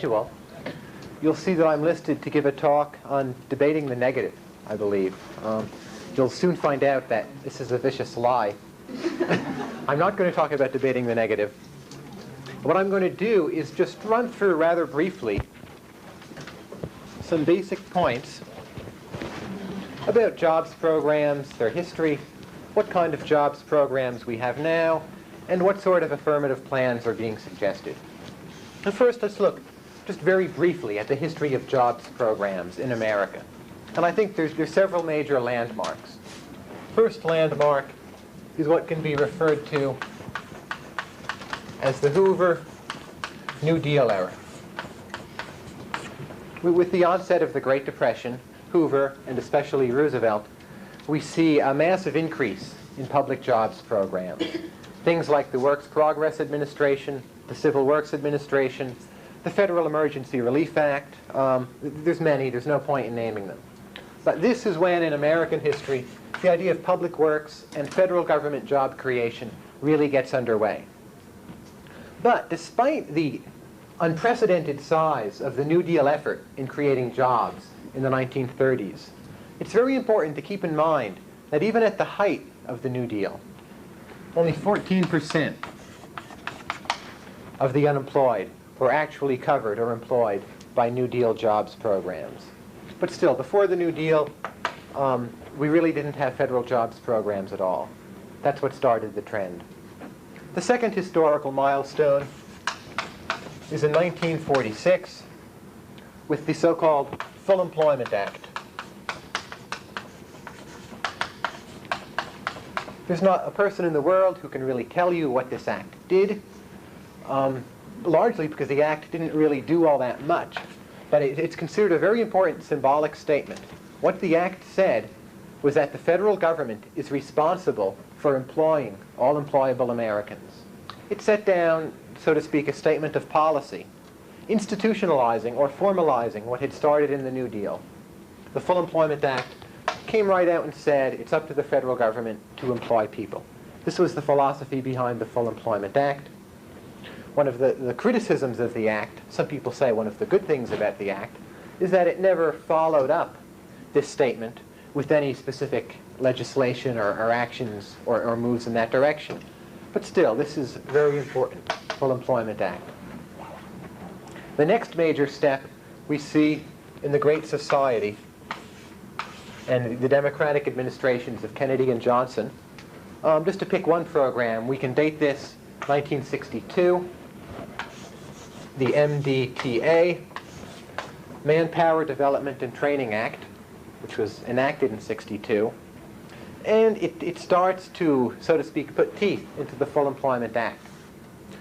you'll see that I'm listed to give a talk on debating the negative, I believe. You'll soon find out that this is a vicious lie. I'm not going to talk about debating the negative. What I'm going to do is just run through rather briefly some basic points about jobs programs, their history, what kind of jobs programs we have now, and what sort of affirmative plans are being suggested. And first, let's look just very briefly at the history of jobs programs in America. And I think there's several major landmarks. First landmark is what can be referred to as the Hoover New Deal era. With the onset of the Great Depression, Hoover, and especially Roosevelt, we see a massive increase in public jobs programs. Things like the Works Progress Administration, the Civil Works Administration, the Federal Emergency Relief Act. There's many, there's no point in naming them. But this is when, in American history, the idea of public works and federal government job creation really gets underway. But despite the unprecedented size of the New Deal effort in creating jobs in the 1930s, it's very important to keep in mind that even at the height of the New Deal, only 14% of the unemployed were actually covered or employed by New Deal jobs programs. But still, before the New Deal, we really didn't have federal jobs programs at all. That's what started the trend. The second historical milestone is in 1946 with the so-called Full Employment Act. There's not a person in the world who can really tell you what this act did, largely because the act didn't really do all that much. But it's considered a very important symbolic statement. What the act said was that the federal government is responsible for employing all employable Americans. It set down, so to speak, a statement of policy, institutionalizing or formalizing what had started in the New Deal. The Full Employment Act came right out and said it's up to the federal government to employ people. This was the philosophy behind the Full Employment Act. One of the criticisms of the act, some people say one of the good things about the act, is that it never followed up this statement with any specific legislation or actions or moves in that direction. But still, this is very important, Full Employment Act. The next major step we see in the Great Society and the Democratic administrations of Kennedy and Johnson. Just to pick one program, we can date this 1962, the MDTA, Manpower Development and Training Act, which was enacted in '62. And it starts to, so to speak, put teeth into the Full Employment Act.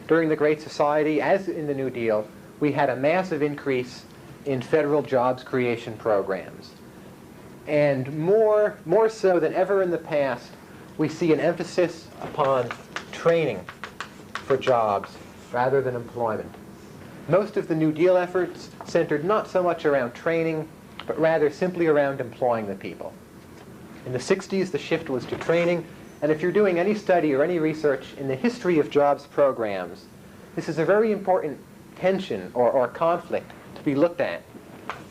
During the Great Society, as in the New Deal, we had a massive increase in federal jobs creation programs. And more so than ever in the past, we see an emphasis upon training for jobs rather than employment. Most of the New Deal efforts centered not so much around training, but rather simply around employing the people. In the 60s, the shift was to training, and if you're doing any study or any research in the history of jobs programs, this is a very important tension or conflict to be looked at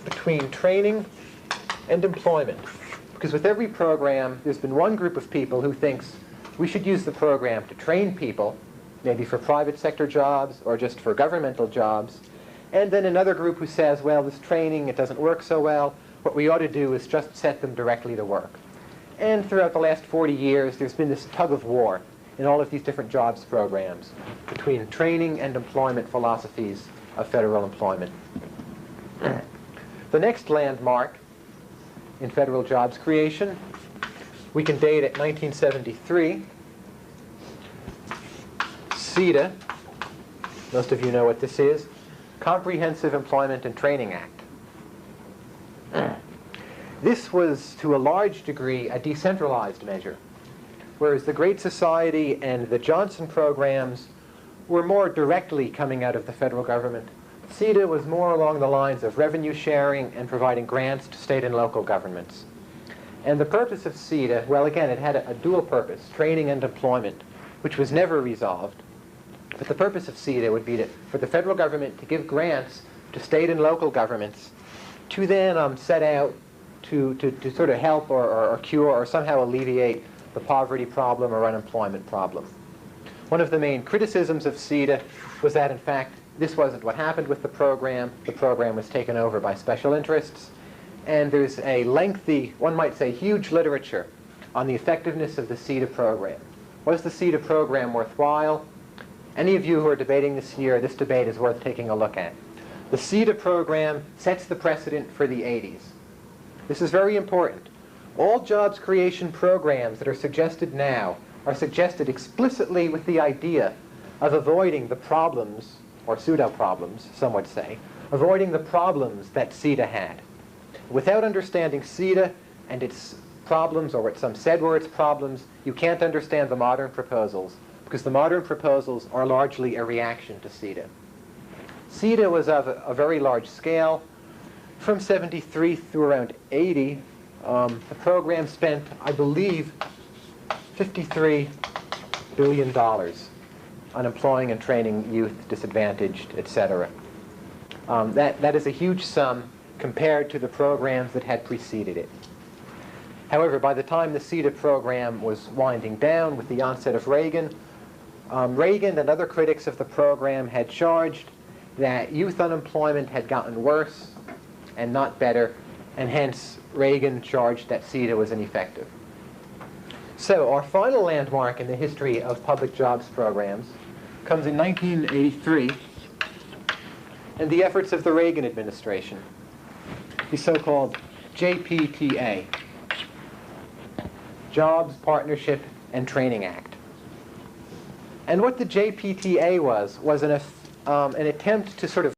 between training and employment. Because with every program, there's been one group of people who thinks we should use the program to train people, maybe for private sector jobs or just for governmental jobs, and then another group who says, well, this training, it doesn't work so well. What we ought to do is just set them directly to work. And throughout the last 40 years, there's been this tug of war in all of these different jobs programs between training and employment philosophies of federal employment. The next landmark in federal jobs creation, we can date at 1973. CETA, most of you know what this is, Comprehensive Employment and Training Act. This was, to a large degree, a decentralized measure, whereas the Great Society and the Johnson programs were more directly coming out of the federal government. CETA was more along the lines of revenue sharing and providing grants to state and local governments. And the purpose of CETA, well, again, it had a dual purpose, training and employment, which was never resolved. But the purpose of CETA would be for the federal government to give grants to state and local governments to then set out to sort of help or cure or somehow alleviate the poverty problem or unemployment problem. One of the main criticisms of CETA was that, in fact, this wasn't what happened with the program. The program was taken over by special interests. And there's a lengthy, one might say huge literature on the effectiveness of the CETA program. Was the CETA program worthwhile? Any of you who are debating this year, this debate is worth taking a look at. The CETA program sets the precedent for the 80s. This is very important. All jobs creation programs that are suggested now are suggested explicitly with the idea of avoiding the problems, or pseudo-problems, some would say, avoiding the problems that CETA had. Without understanding CETA and its problems, or what some said were its problems, you can't understand the modern proposals, because the modern proposals are largely a reaction to CETA. CETA was of a very large scale. From 73 through around 80, the program spent, I believe, $53 billion on employing and training youth, disadvantaged, etc. That is a huge sum compared to the programs that had preceded it. However, by the time the CETA program was winding down with the onset of Reagan, Reagan and other critics of the program had charged that youth unemployment had gotten worse and not better, and hence Reagan charged that CETA was ineffective. So our final landmark in the history of public jobs programs comes in 1983 and the efforts of the Reagan administration, the so-called JPTA, Jobs, Partnership, and Training Act. And what the JPTA was an attempt to sort of